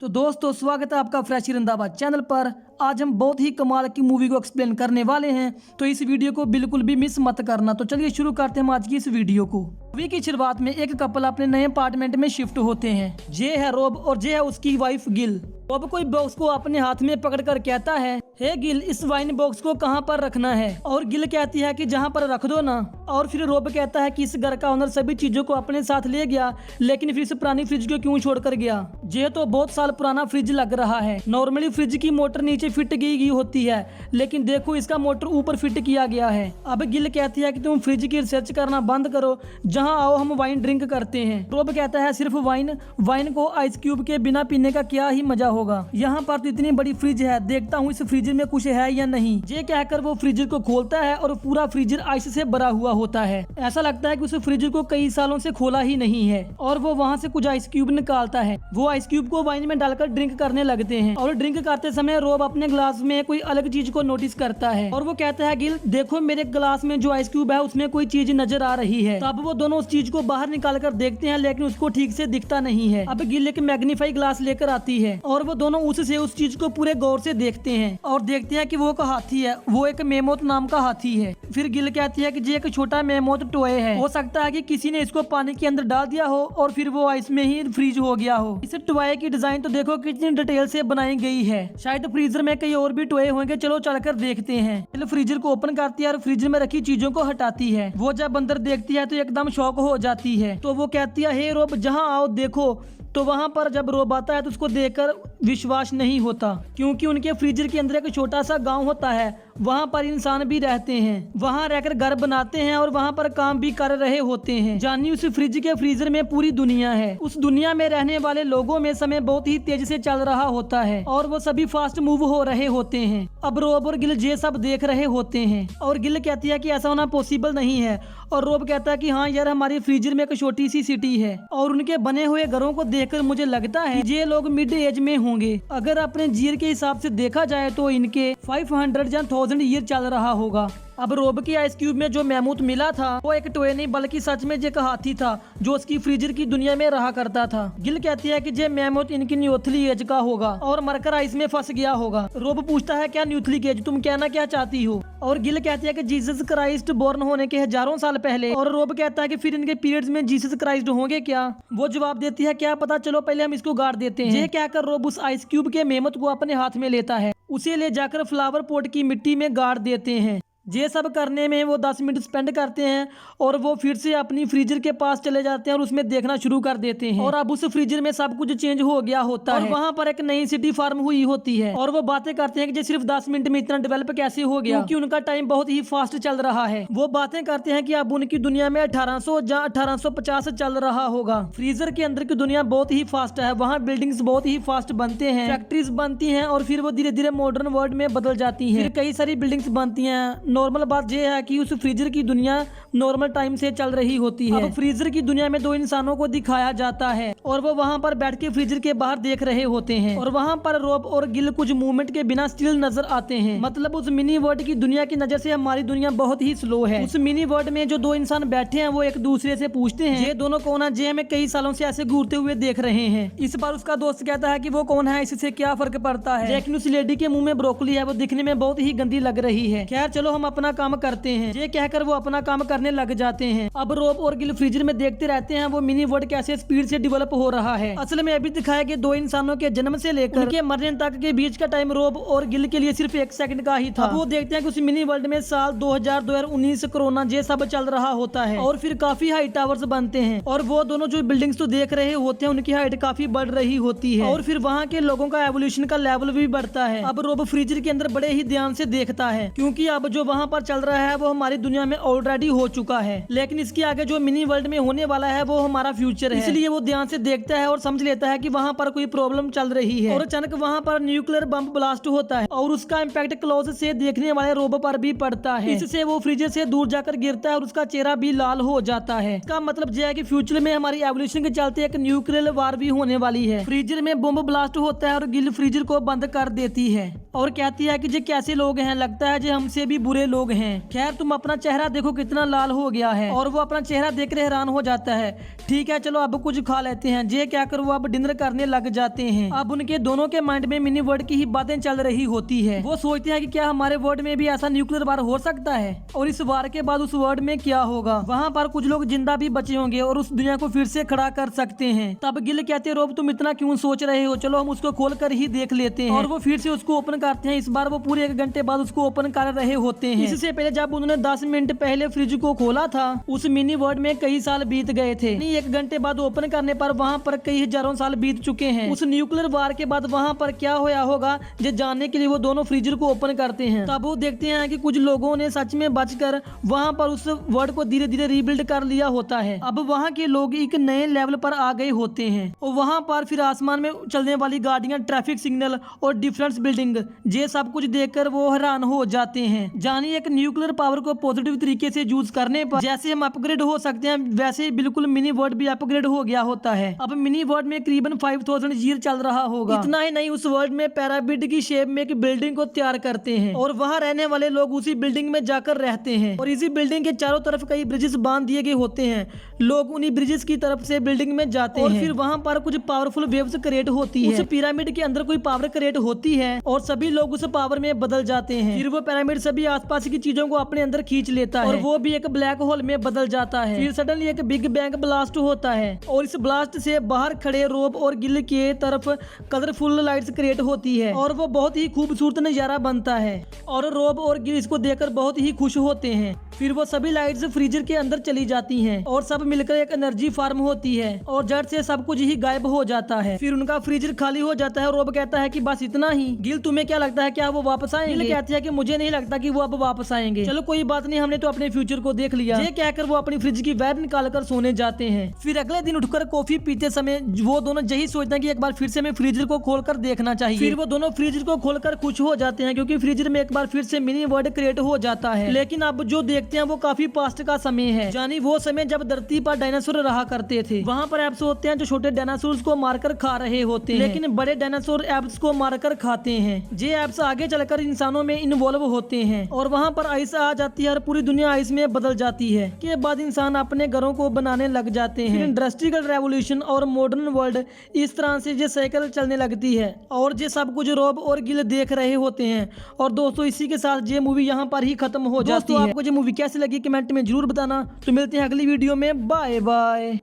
तो दोस्तों स्वागत है आपका फ्रेश रंधावा चैनल पर। आज हम बहुत ही कमाल की मूवी को एक्सप्लेन करने वाले हैं, तो इस वीडियो को बिल्कुल भी मिस मत करना। तो चलिए शुरू करते हैं आज की इस वीडियो को। मूवी की शुरुआत में एक कपल अपने नए अपार्टमेंट में शिफ्ट होते हैं। जे है रॉब और जे है उसकी वाइफ गिल। रॉब कोई बॉक्स को अपने हाथ में पकड़कर कहता है, हे गिल, इस वाइन बॉक्स को कहाँ पर रखना है? और गिल कहती है कि जहाँ पर रख दो ना। और फिर रॉब कहता है कि इस घर का ओनर सभी चीजों को अपने साथ ले गया, लेकिन फिर इस पुरानी फ्रिज को क्यों छोड़कर गया? ये तो बहुत साल पुराना फ्रिज लग रहा है। नॉर्मली फ्रिज की मोटर नीचे फिट की गई होती है, लेकिन देखो इसका मोटर ऊपर फिट किया गया है। अब गिल कहती है कि तुम फ्रिज की रिसर्च करना बंद करो, जहाँ आओ हम वाइन ड्रिंक करते हैं। रॉब कहता है सिर्फ वाइन को आइस क्यूब के बिना पीने का क्या ही मजा होगा। यहाँ पर तो इतनी बड़ी फ्रिज है, देखता हूँ इस फ्रिज में कुछ है या नहीं। ये कहकर वो फ्रीजर को खोलता है और पूरा फ्रीजर आइस से भरा हुआ होता है। ऐसा लगता है कि उस फ्रीजर को कई सालों से खोला ही नहीं है। और वो वहाँ से कुछ आइस क्यूब निकालता है। वो आइस क्यूब को वाइन में डालकर ड्रिंक करने लगते हैं। और ड्रिंक करते समय रॉब अपने ग्लास में कोई अलग चीज को नोटिस करता है और वो कहता है, गिल देखो मेरे ग्लास में जो आइस क्यूब है उसमें कोई चीज नजर आ रही है। तब वो दोनों उस चीज को बाहर निकाल कर देखते हैं, लेकिन उसको ठीक से दिखता नहीं है। अब गिल एक मैग्नीफाई ग्लास लेकर आती है और वो दोनों उससे उस चीज को पूरे गौर से देखते हैं और देखते हैं कि वो एक हाथी है। वो एक मेमोथ नाम का हाथी है। फिर गिल कहती है कि ये एक छोटा मेमोथ टॉय है, हो सकता है कि किसी ने इसको पानी के अंदर डाल दिया हो और फिर वो आइस में ही फ्रीज हो गया हो। इस टॉय की डिजाइन तो देखो कितनी डिटेल से बनाई गई है। शायद फ्रीजर में कई और भी टॉय होंगे, चलो चलकर देखते हैं। गिल फ्रीजर को ओपन करती है और फ्रीजर में रखी चीजों को हटाती है। वो जब अंदर देखती है तो एकदम शॉक हो जाती है। तो वो कहती है, हे रॉब जहाँ आओ देखो। तो वहां पर जब रॉब आता है तो उसको देखकर विश्वास नहीं होता, क्योंकि उनके फ्रीजर के अंदर एक छोटा सा गांव होता है। वहां पर इंसान भी रहते हैं, वहां रहकर घर बनाते हैं और वहां पर काम भी कर रहे होते हैं। जानी उस फ्रिज के फ्रीजर में पूरी दुनिया है। उस दुनिया में रहने वाले लोगों में समय बहुत ही तेजी से चल रहा होता है और वो सभी फास्ट मूव हो रहे होते हैं। अब रॉब और गिल ये सब देख रहे होते हैं और गिल कहती है कि ऐसा होना पॉसिबल नहीं है। और रॉब कहता है कि हाँ यार, हमारी फ्रीजर में एक छोटी सी सिटी है और उनके बने हुए घरों को देखकर मुझे लगता है ये लोग मिड एज में होंगे। अगर अपने जीर के हिसाब से देखा जाए तो इनके 500 या 1000 ईयर चल रहा होगा। अब रॉब की आइस क्यूब में जो मेमोथ मिला था वो एक टॉय नहीं बल्कि सच में एक हाथी था जो उसकी फ्रीजर की दुनिया में रहा करता था। गिल कहती है कि ये मेमोथ इनकी न्यूथली एज का होगा और मरकर आइस में फंस गया होगा। रॉब पूछता है, क्या न्यूथली एज, तुम कहना क्या चाहती हो? और गिल कहती है कि जीसस क्राइस्ट बोर्न होने के हजारों साल पहले। और रॉब कहता है कि फिर इनके पीरियड्स में जीसस क्राइस्ट होंगे क्या? वो जवाब देती है, क्या पता, चलो पहले हम इसको गाड़ देते हैं। ये कहकर रॉब उस आइस क्यूब के मेमोथ को अपने हाथ में लेता है, उसे ले जाकर फ्लावर पॉट की मिट्टी में गाड़ देते हैं। ये सब करने में वो 10 मिनट स्पेंड करते हैं और वो फिर से अपनी फ्रीजर के पास चले जाते हैं और उसमें देखना शुरू कर देते हैं। और अब उस फ्रीजर में सब कुछ चेंज हो गया होता है और वहां पर एक नई सिटी फार्म हुई होती है। और वो बातें करते हैं कि ये सिर्फ 10 मिनट में इतना डेवलप कैसे हो गया, क्योंकि उनका टाइम बहुत ही फास्ट चल रहा है। वो बातें करते हैं कि अब उनकी दुनिया में 1800 या 1850 चल रहा होगा। फ्रीजर के अंदर की दुनिया बहुत ही फास्ट है, वहाँ बिल्डिंग्स बहुत ही फास्ट बनते हैं, फैक्ट्रीज बनती है और फिर वो धीरे धीरे मॉडर्न वर्ल्ड में बदल जाती है। फिर कई सारी बिल्डिंग्स बनती है। नॉर्मल बात यह है कि उस फ्रीजर की दुनिया नॉर्मल टाइम से चल रही होती है। अब फ्रीजर की दुनिया में 2 इंसानों को दिखाया जाता है और वो वहां पर बैठ के फ्रीजर के बाहर देख रहे होते हैं। और वहां पर रॉब और गिल कुछ मूवमेंट के बिना स्टिल नजर आते हैं। मतलब उस मिनी वर्ल्ड की दुनिया की नजर से हमारी दुनिया बहुत ही स्लो है। उस मिनी वर्ल्ड में जो 2 इंसान बैठे हैं वो एक दूसरे से पूछते हैं, ये दोनों कौन है? जे हमें कई सालों से ऐसे घूरते हुए देख रहे हैं। इस बार उसका दोस्त कहता है कि वो कौन है, इससे क्या फर्क पड़ता है। लेकिन उस लेडी के मुंह में ब्रोकली है, वो दिखने में बहुत ही गंदी लग रही है। खैर चलो हम अपना काम करते हैं। ये कहकर वो अपना काम करने लग जाते हैं। अब रॉब और गिल फ्रीजर में देखते रहते हैं वो मिनी वर्ल्ड कैसे स्पीड से डेवलप हो रहा है। असल में अभी दिखाया कि 2 इंसानों के जन्म से लेकर उनके मरने तक के बीच का टाइम रॉब और गिल के लिए सिर्फ 1 सेकंड का ही था। अब वो देखते हैं कि उस मिनी वर्ल्ड में साल 2019 कोरोना ये सब चल रहा होता है और फिर काफी हाई टावर्स बनते हैं और वो दोनों जो बिल्डिंग्स तो देख रहे होते हैं उनकी हाइट काफी बढ़ रही होती है और फिर वहाँ के लोगों का एवोल्यूशन का लेवल भी बढ़ता है। अब रॉब फ्रीजर के अंदर बड़े ही ध्यान से देखता है, क्योंकि अब जो वहाँ पर चल रहा है वो हमारी दुनिया में ऑलरेडी हो चुका है, लेकिन इसके आगे जो मिनी वर्ल्ड में होने वाला है वो हमारा फ्यूचर है। इसलिए वो ध्यान से देखता है और समझ लेता है कि वहाँ पर कोई प्रॉब्लम चल रही है। और अचानक वहाँ पर न्यूक्लियर बम ब्लास्ट होता है और उसका इम्पैक्ट क्लोज से देखने वाले रॉब पर भी पड़ता है। इससे वो फ्रीजर से दूर जाकर गिरता है और उसका चेहरा भी लाल हो जाता है। इसका मतलब यह है कि फ्यूचर में हमारी एवोल्यूशन के चलते एक न्यूक्लियर वार भी होने वाली है। फ्रीजर में बम ब्लास्ट होता है और गिल फ्रीजर को बंद कर देती है और कहती है कि ये कैसे लोग हैं, लगता है ये हमसे भी बुरे लोग हैं। खैर तुम अपना चेहरा देखो कितना लाल हो गया है। और वो अपना चेहरा देखकर हैरान हो जाता है। ठीक है चलो अब कुछ खा लेते हैं। ये क्या कर वो अब डिनर करने लग जाते हैं। अब उनके दोनों के माइंड में मिनी वर्ल्ड की ही बातें चल रही होती है। वो सोचते हैं कि क्या हमारे वर्ल्ड में भी ऐसा न्यूक्लियर वार हो सकता है और इस वार के बाद उस वर्ल्ड में क्या होगा। वहाँ पर कुछ लोग जिंदा भी बचे होंगे और उस दुनिया को फिर से खड़ा कर सकते हैं। तब गिल कहते हैं रोब तुम इतना क्यों सोच रहे हो, चलो हम उसको खोल कर ही देख लेते हैं। और वो फिर से उसको ओपन करते हैं। इस बार वो पूरे 1 घंटे बाद उसको ओपन कर रहे होते हैं। इससे पहले जब उन्होंने 10 मिनट पहले फ्रिज को खोला था उस मिनी वर्ल्ड में कई साल बीत गए थे। 1 घंटे बाद ओपन करने पर वहाँ पर कई हजारों साल बीत चुके हैं। उस न्यूक्लियर वार के बाद वहाँ पर क्या होया होगा ये जानने के लिए वो दोनों फ्रीजर को ओपन करते हैं। तब वो देखते हैं कि कुछ लोगों ने सच में बचकर वहाँ पर उस वर्ल्ड को धीरे धीरे रीबिल्ड कर लिया होता है। अब वहाँ के लोग एक नए लेवल पर आ गए होते हैं और वहाँ पर फिर आसमान में चलने वाली गाड़ियाँ, ट्रैफिक सिग्नल और डिफरेंस बिल्डिंग ये सब कुछ देखकर वो हैरान हो जाते हैं। जानी एक न्यूक्लियर पावर को पॉजिटिव तरीके से यूज करने पर जैसे हम अपग्रेड हो सकते हैं वैसे ही बिल्कुल मिनी वर्ल्ड भी अपग्रेड हो गया होता है। अब मिनी वर्ल्ड में करीबन 5000 ईयर चल रहा होगा। इतना ही नहीं उस वर्ल्ड में पिरामिड की शेप में एक बिल्डिंग को तैयार करते हैं और वहाँ रहने वाले लोग उसी बिल्डिंग में जाकर रहते हैं और इसी बिल्डिंग के चारों तरफ कई ब्रिजेस बांध दिए गए होते हैं। लोग उन्हीं ब्रिजेस की तरफ से बिल्डिंग में जाते हैं और फिर वहाँ पर कुछ पावरफुल वेव्स क्रिएट होती है। उस पिरामिड के अंदर कोई पावर क्रिएट होती है और सभी लोग उस पावर में बदल जाते हैं। फिर वो पिरामिड सभी आसपास की चीजों को अपने अंदर खींच लेता है और वो भी एक ब्लैक होल में बदल जाता है। फिर सडनली एक बिग बैंग ब्लास्ट होता है और इस ब्लास्ट से बाहर खड़े रोब और गिल के तरफ कलरफुल लाइट्स क्रिएट होती है और वो बहुत ही खूबसूरत नजारा बनता है और रोब और गिल इसको देखकर बहुत ही खुश होते हैं। फिर वो सभी लाइट्स फ्रीजर के अंदर चली जाती हैं और सब मिलकर एक एनर्जी फार्म होती है और जड़ से सब कुछ ही गायब हो जाता है। फिर उनका फ्रीजर खाली हो जाता है। रोब कहता है कि बस इतना ही। गिल तुम्हें क्या लगता है क्या वो वापस आएंगे? गिल कहती है कि मुझे नहीं लगता कि वो अब वापस आएंगे। चलो कोई बात नहीं, हमने तो अपने फ्यूचर को देख लिया। ये कहकर वो अपनी फ्रिज की वायर निकाल कर सोने जाते हैं। फिर अगले दिन उठकर कॉफी पीते समय वो दोनों यही सोचते हैं कि एक बार फिर से हमें फ्रीजर को खोलकर देखना चाहिए। फिर वो दोनों फ्रीजर को खोलकर खुश हो जाते हैं क्योंकि फ्रीजर में एक बार फिर से मिनी वर्ल्ड क्रिएट हो जाता है। लेकिन अब जो देखते हैं वो काफी पास्ट का समय है, यानी वो समय जब धरती पर डायनासोर रहा करते थे। वहाँ पर एप्स होते हैं जो छोटे डायनासोर को मारकर खा रहे होते हैं, लेकिन बड़े डायनासोर एप्स को मारकर खाते हैं। ये एप्स आगे चलकर इंसानों में इन्वॉल्व होते हैं और वहाँ पर आइस आ जाती है और पूरी दुनिया आइस में बदल जाती है। के बाद इंसान अपने घरों को बनाने लग जाते हैं। इंडस्ट्रियल रेवोल्यूशन और मॉडर्न वर्ल्ड इस तरह से ये साइकिल चलने लगती है और ये सब कुछ रोब और गिल देख रहे होते हैं। और दोस्तों इसी के साथ ये मूवी यहाँ पर ही खत्म हो जाती है। आपको ये मूवी कैसी लगी कमेंट में जरूर बताना। तो मिलते हैं अगली वीडियो में, बाय बाय।